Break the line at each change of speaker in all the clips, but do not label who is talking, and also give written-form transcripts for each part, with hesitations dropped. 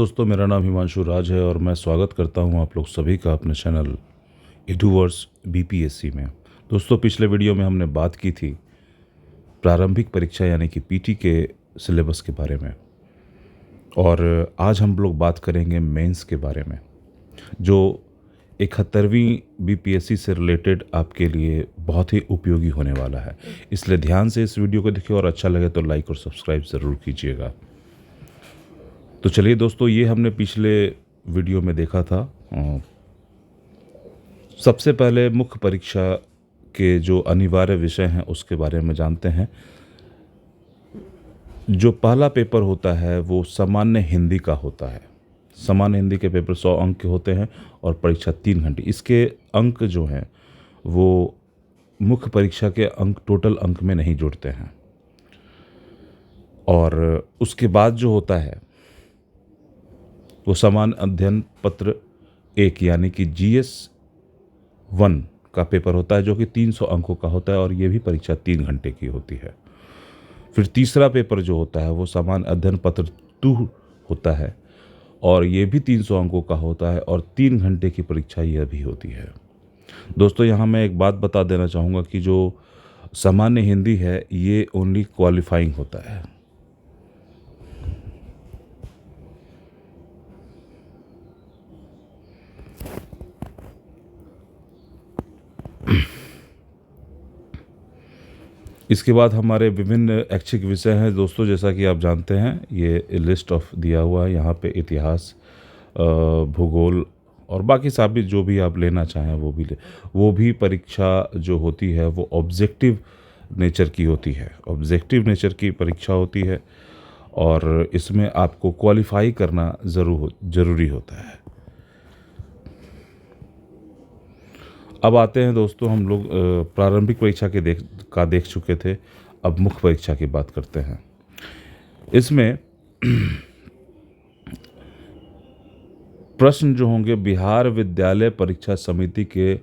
दोस्तों, मेरा नाम हिमांशु राज है और मैं स्वागत करता हूं आप लोग सभी का अपने चैनल एडुवर्स बीपीएससी में। दोस्तों, पिछले वीडियो में हमने बात की थी प्रारंभिक परीक्षा यानी कि पीटी के सिलेबस के बारे में, और आज हम लोग बात करेंगे मेंस के बारे में, जो 71वीं बीपीएससी से रिलेटेड आपके लिए बहुत ही उपयोगी होने वाला है। इसलिए ध्यान से इस वीडियो को देखिए और अच्छा लगे तो लाइक और सब्सक्राइब ज़रूर कीजिएगा। तो चलिए दोस्तों, ये हमने पिछले वीडियो में देखा था। सबसे पहले मुख्य परीक्षा के जो अनिवार्य विषय हैं उसके बारे में जानते हैं। जो पहला पेपर होता है वो सामान्य हिंदी का होता है। सामान्य हिंदी के पेपर 100 अंक के होते हैं और परीक्षा 3 घंटे। इसके अंक जो हैं वो मुख्य परीक्षा के अंक टोटल अंक में नहीं जुड़ते हैं। और उसके बाद जो होता है वो सामान्य अध्ययन पत्र 1 यानी कि GS 1 का पेपर होता है, जो कि 300 अंकों का होता है और ये भी परीक्षा 3 घंटे की होती है। फिर तीसरा पेपर जो होता है वो सामान्य अध्ययन पत्र 2 होता है और ये भी 300 अंकों का होता है और 3 घंटे की परीक्षा यह भी होती है। दोस्तों, यहाँ मैं एक बात बता देना चाहूँगा कि जो सामान्य हिंदी है ये ओनली क्वालिफाइंग होता है। इसके बाद हमारे विभिन्न ऐच्छिक विषय हैं दोस्तों, जैसा कि आप जानते हैं ये लिस्ट ऑफ दिया हुआ है यहाँ पे। इतिहास, भूगोल और बाकी सभी जो भी आप लेना चाहें वो भी परीक्षा जो होती है वो ऑब्जेक्टिव नेचर की होती है। ऑब्जेक्टिव नेचर की परीक्षा होती है और इसमें आपको क्वालिफाई करना ज़रूरी होता है। अब आते हैं दोस्तों, हम लोग प्रारंभिक परीक्षा के देख चुके थे। अब मुख्य परीक्षा की बात करते हैं। इसमें प्रश्न जो होंगे बिहार विद्यालय परीक्षा समिति के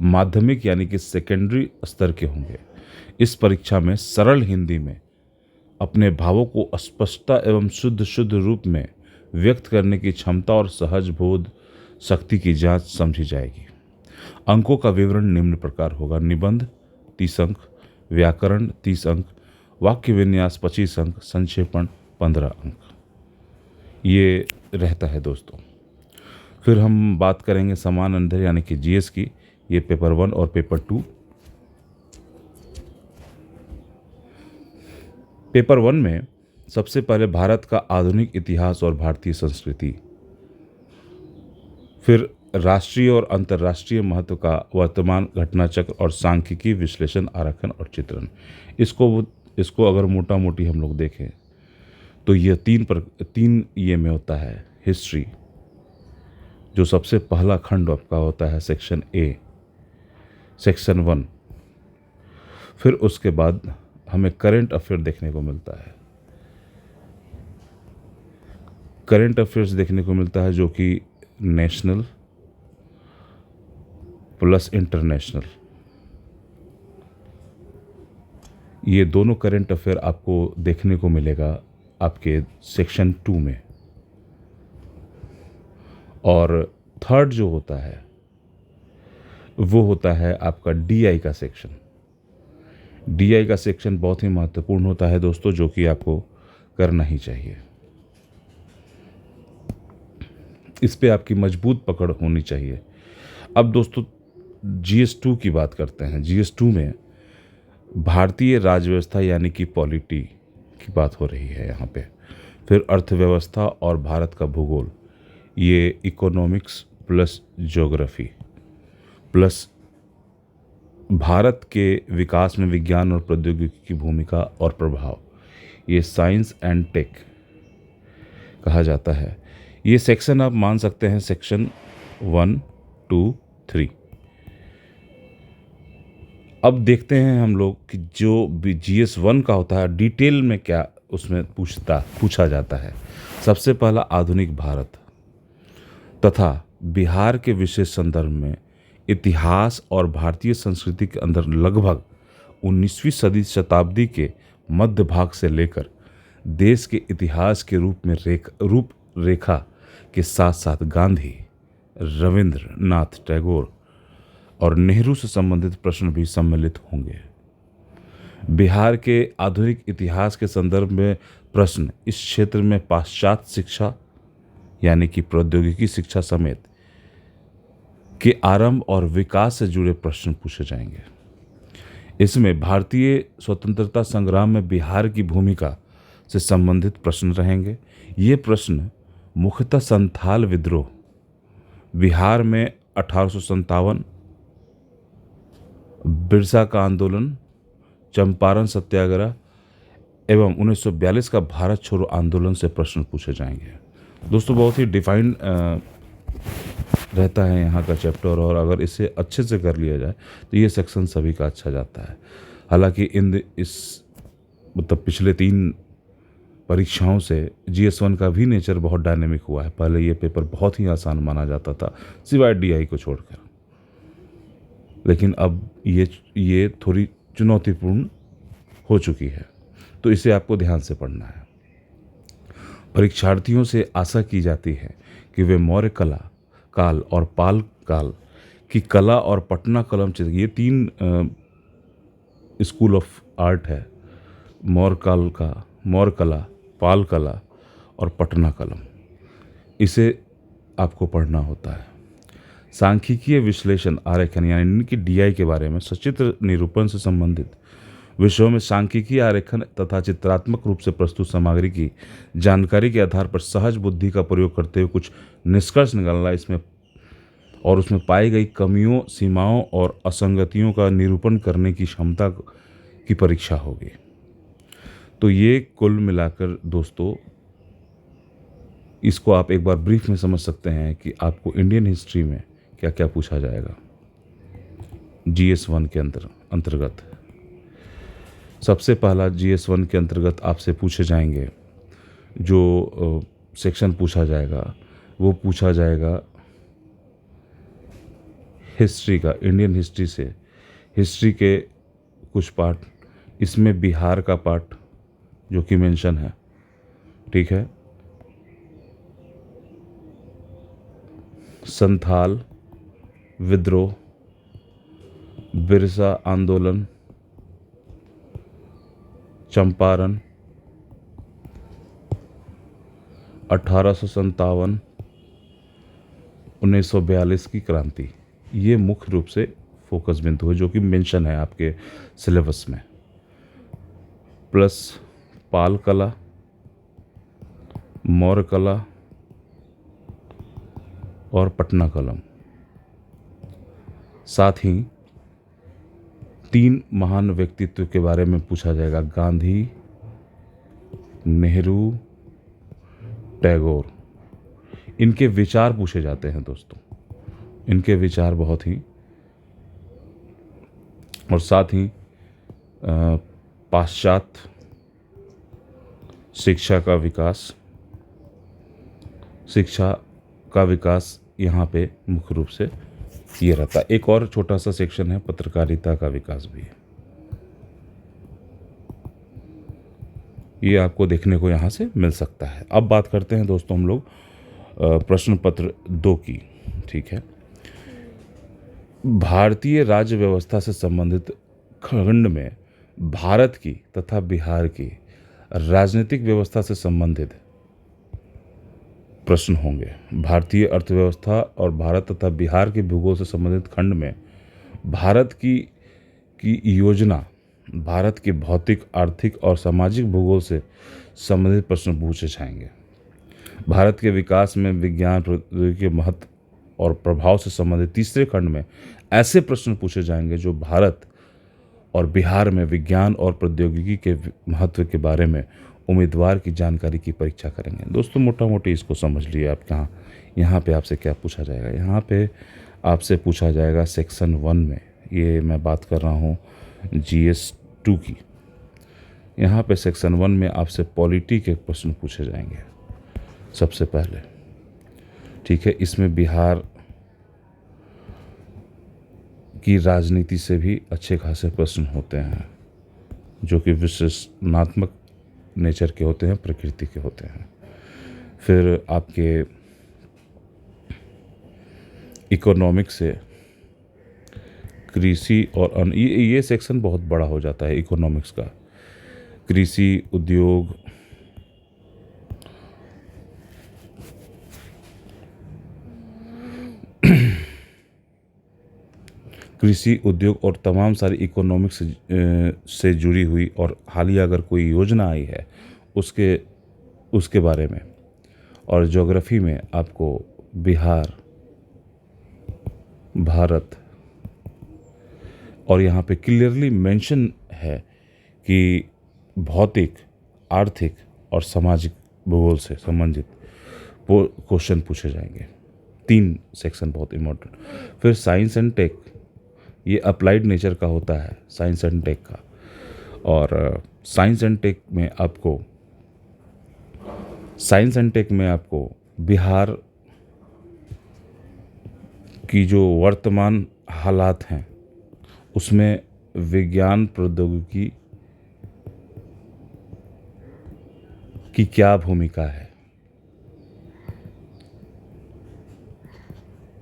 माध्यमिक यानी कि सेकेंडरी स्तर के होंगे। इस परीक्षा में सरल हिंदी में अपने भावों को स्पष्टता एवं शुद्ध रूप में व्यक्त करने की क्षमता और सहज बोध शक्ति की जांच समझी जाएगी। अंकों का विवरण निम्न प्रकार होगा। निबंध 30 अंक, व्याकरण 30 अंक, वाक्य विन्यास 25 अंक, संक्षेपण 15 अंक, ये रहता है दोस्तों। फिर हम बात करेंगे समान अध्ययन यानी कि GS की। ये पेपर 1 और पेपर 2। पेपर 1 में सबसे पहले भारत का आधुनिक इतिहास और भारतीय संस्कृति, फिर राष्ट्रीय और अंतर्राष्ट्रीय महत्व का वर्तमान घटनाचक्र और सांख्यिकी विश्लेषण, आरेखन और चित्रण। इसको अगर मोटा मोटी हम लोग देखें तो यह तीन ये में होता है। हिस्ट्री, जो सबसे पहला खंड आपका होता है सेक्शन A, सेक्शन 1। फिर उसके बाद हमें करंट अफेयर देखने को मिलता है। करंट अफेयर्स देखने को मिलता है जो कि नेशनल प्लस इंटरनेशनल, ये दोनों करंट अफेयर आपको देखने को मिलेगा आपके सेक्शन 2 में। और थर्ड जो होता है वो होता है आपका DI का सेक्शन। DI का सेक्शन बहुत ही महत्वपूर्ण होता है दोस्तों, जो कि आपको करना ही चाहिए। इस पे आपकी मजबूत पकड़ होनी चाहिए। अब दोस्तों GS 2 की बात करते हैं। GS 2 में भारतीय राज्यव्यवस्था यानी कि पॉलिटी की बात हो रही है यहाँ पे। फिर अर्थव्यवस्था और भारत का भूगोल, ये economics plus geography plus Bharat के विकास में विज्ञान और प्रौद्योगिकी की भूमिका और प्रभाव, ये साइंस एंड टेक कहा जाता है। ये सेक्शन आप मान सकते हैं सेक्शन 1, 2, 3। अब देखते हैं हम लोग कि जो GS 1 का होता है डिटेल में क्या उसमें पूछा जाता है। सबसे पहला आधुनिक भारत तथा बिहार के विशेष संदर्भ में इतिहास और भारतीय संस्कृति के अंदर लगभग 19वीं शताब्दी के मध्य भाग से लेकर देश के इतिहास के रूपरेखा के साथ साथ गांधी, रविंद्रनाथ टैगोर और नेहरू से संबंधित प्रश्न भी सम्मिलित होंगे। बिहार के आधुनिक इतिहास के संदर्भ में प्रश्न इस क्षेत्र में पाश्चात्य शिक्षा यानी कि प्रौद्योगिकी शिक्षा समेत के आरंभ और विकास से जुड़े प्रश्न पूछे जाएंगे। इसमें भारतीय स्वतंत्रता संग्राम में बिहार की भूमिका से संबंधित प्रश्न रहेंगे। ये प्रश्न मुख्यतः संथाल विद्रोह, बिहार में 1857, बिरसा का आंदोलन, चंपारण सत्याग्रह एवं 1942 का भारत छोड़ो आंदोलन से प्रश्न पूछे जाएंगे। दोस्तों बहुत ही डिफाइंड रहता है यहाँ का चैप्टर, और अगर इसे अच्छे से कर लिया जाए तो ये सेक्शन सभी का अच्छा जाता है। हालांकि पिछले 3 परीक्षाओं से GS1 का भी नेचर बहुत डायनेमिक हुआ है। पहले ये पेपर बहुत ही आसान माना जाता था सिवाय DI को छोड़कर, लेकिन अब ये थोड़ी चुनौतीपूर्ण हो चुकी है, तो इसे आपको ध्यान से पढ़ना है। परीक्षार्थियों से आशा की जाती है कि वे मौर्य कला काल और पाल काल की कला और पटना कलम चित्र, ये 3 स्कूल ऑफ आर्ट है, मौर्य कला, पाल कला और पटना कलम, इसे आपको पढ़ना होता है। सांख्यिकीय विश्लेषण आरेखन यानी कि DI के बारे में सचित्र निरूपण से संबंधित विषयों में सांख्यिकीय आरेखन तथा चित्रात्मक रूप से प्रस्तुत सामग्री की जानकारी के आधार पर सहज बुद्धि का प्रयोग करते हुए कुछ निष्कर्ष निकालना उसमें पाई गई कमियों, सीमाओं और असंगतियों का निरूपण करने की क्षमता की परीक्षा होगी। तो ये कुल मिलाकर दोस्तों, इसको आप एक बार ब्रीफ में समझ सकते हैं कि आपको इंडियन हिस्ट्री में क्या क्या पूछा जाएगा। GS1 के अंतर्गत सबसे पहला GS1 के अंतर्गत आपसे पूछे जाएंगे जो सेक्शन पूछा जाएगा, वो पूछा जाएगा हिस्ट्री का, इंडियन हिस्ट्री से हिस्ट्री के कुछ पार्ट, इसमें बिहार का पार्ट जो कि मेंशन है, ठीक है, संथाल विद्रोह, बिरसा आंदोलन, चंपारण, 1857, 1942 की क्रांति, ये मुख्य रूप से फोकस बिंदु है जो कि मेंशन है आपके सिलेबस में, प्लस पाल कला, मौर्य कला और पटना कलम। साथ ही 3 महान व्यक्तित्व के बारे में पूछा जाएगा, गांधी, नेहरू, टैगोर। इनके विचार पूछे जाते हैं दोस्तों, इनके विचार बहुत ही, और साथ ही पाश्चात्य शिक्षा का विकास यहाँ पे मुख्य रूप से ये रहता है। एक और छोटा सा सेक्शन है पत्रकारिता का विकास भी, ये आपको देखने को यहाँ से मिल सकता है। अब बात करते हैं दोस्तों हम लोग प्रश्न पत्र 2 की, ठीक है। भारतीय राज्य व्यवस्था से संबंधित खंड में भारत की तथा बिहार की राजनीतिक व्यवस्था से संबंधित प्रश्न होंगे। भारतीय अर्थव्यवस्था और भारत तथा बिहार के भूगोल से संबंधित खंड में भारत की योजना, भारत के भौतिक, आर्थिक और सामाजिक भूगोल से संबंधित प्रश्न पूछे जाएंगे। भारत के विकास में विज्ञान प्रौद्योगिकी के महत्व और प्रभाव से संबंधित तीसरे खंड में ऐसे प्रश्न पूछे जाएंगे जो भारत और बिहार में विज्ञान और प्रौद्योगिकी के महत्व के बारे में उम्मीदवार की जानकारी की परीक्षा करेंगे। दोस्तों मोटा मोटी इसको समझ लिए आप। यहाँ पे आपसे क्या पूछा जाएगा, यहाँ पे आपसे पूछा जाएगा सेक्शन 1 में, ये मैं बात कर रहा हूँ GS2 की। यहाँ पे सेक्शन 1 में आपसे पॉलिटी के प्रश्न पूछे जाएंगे सबसे पहले, ठीक है। इसमें बिहार की राजनीति से भी अच्छे खासे प्रश्न होते हैं जो कि विश्लेषणात्मक नेचर के होते हैं, प्रकृति के होते हैं। फिर आपके इकोनॉमिक्स से कृषि और ये सेक्शन बहुत बड़ा हो जाता है इकोनॉमिक्स का। कृषि उद्योग, कृषि उद्योग और तमाम सारी इकोनॉमिक्स से जुड़ी हुई और हालिया अगर कोई योजना आई है उसके उसके बारे में। और ज्योग्राफी में आपको बिहार, भारत, और यहाँ पे क्लियरली मेंशन है कि भौतिक, आर्थिक और सामाजिक भूगोल से संबंधित क्वेश्चन पूछे जाएंगे। 3 सेक्शन बहुत इम्पोर्टेंट। फिर साइंस एंड टेक, ये अप्लाइड नेचर का होता है साइंस एंड टेक का। और साइंस एंड टेक में आपको बिहार की जो वर्तमान हालात हैं उसमें विज्ञान प्रौद्योगिकी की क्या भूमिका है,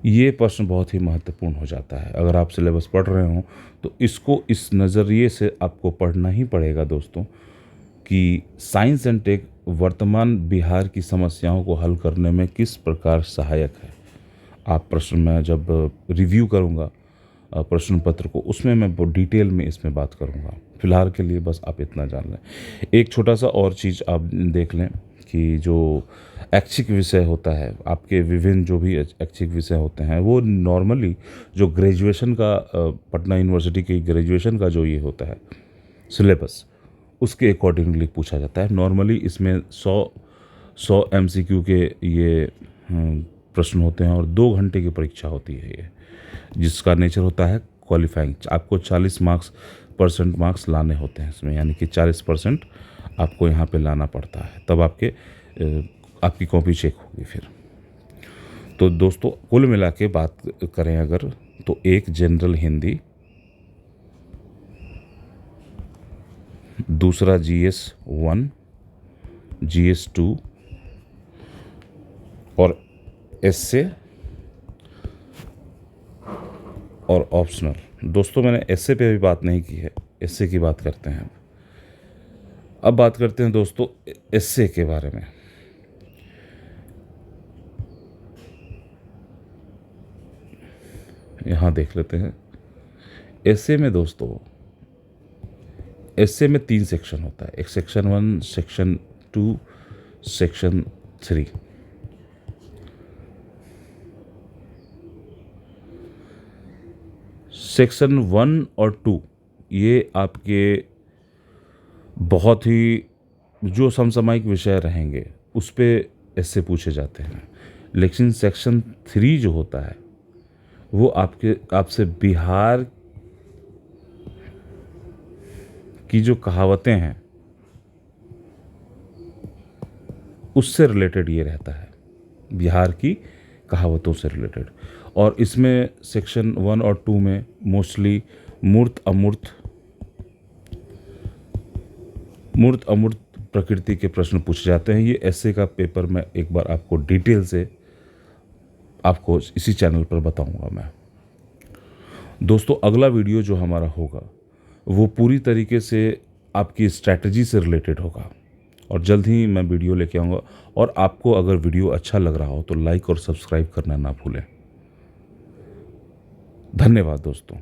ये प्रश्न बहुत ही महत्वपूर्ण हो जाता है। अगर आप सिलेबस पढ़ रहे हो तो इसको इस नज़रिए से आपको पढ़ना ही पड़ेगा दोस्तों कि साइंस एंड टेक वर्तमान बिहार की समस्याओं को हल करने में किस प्रकार सहायक है। आप प्रश्न में जब रिव्यू करूँगा प्रश्न पत्र को, उसमें मैं बहुत डिटेल में इसमें बात करूँगा। फिलहाल के लिए बस आप इतना जान लें। एक छोटा सा और चीज़ आप देख लें कि जो ऐच्छिक विषय होता है, आपके विभिन्न जो भी ऐच्छिक विषय होते हैं वो नॉर्मली जो ग्रेजुएशन का पटना यूनिवर्सिटी की ग्रेजुएशन का जो ये होता है सिलेबस, उसके अकॉर्डिंगली पूछा जाता है। नॉर्मली इसमें 100 MCQ के ये प्रश्न होते हैं और 2 घंटे की परीक्षा होती है ये, जिसका नेचर होता है क्वालिफाइंग। आपको 40 परसेंट मार्क्स लाने होते हैं इसमें, यानी कि 40% आपको यहाँ पे लाना पड़ता है, तब आपकी कॉपी चेक होगी फिर। तो दोस्तों कुल मिला के बात करें अगर, तो एक जनरल हिंदी, दूसरा GS 1, GS 2 और एस्से और ऑप्शनल। दोस्तों मैंने एस्से पे भी बात नहीं की है, एस्से की बात करते हैं। अब बात करते हैं दोस्तों एस्से के बारे में। यहाँ देख लेते हैं एस्से में दोस्तों, एस्से में 3 सेक्शन होता है, एक सेक्शन 1, सेक्शन 2, सेक्शन 3। सेक्शन 1 और 2 ये आपके बहुत ही जो समसामयिक विषय रहेंगे उस पे एस्से पूछे जाते हैं। लेकिन सेक्शन 3 जो होता है वो आपसे बिहार की जो कहावतें हैं उससे रिलेटेड ये रहता है, बिहार की कहावतों से रिलेटेड। और इसमें सेक्शन 1 और 2 में मोस्टली मूर्त अमूर्त प्रकृति के प्रश्न पूछे जाते हैं। ये एस्से का पेपर मैं एक बार आपको डिटेल से आपको इसी चैनल पर बताऊंगा मैं। दोस्तों अगला वीडियो जो हमारा होगा वो पूरी तरीके से आपकी स्ट्रैटेजी से रिलेटेड होगा और जल्द ही मैं वीडियो लेके आऊँगा। और आपको अगर वीडियो अच्छा लग रहा हो तो लाइक और सब्सक्राइब करना ना भूलें। धन्यवाद दोस्तों।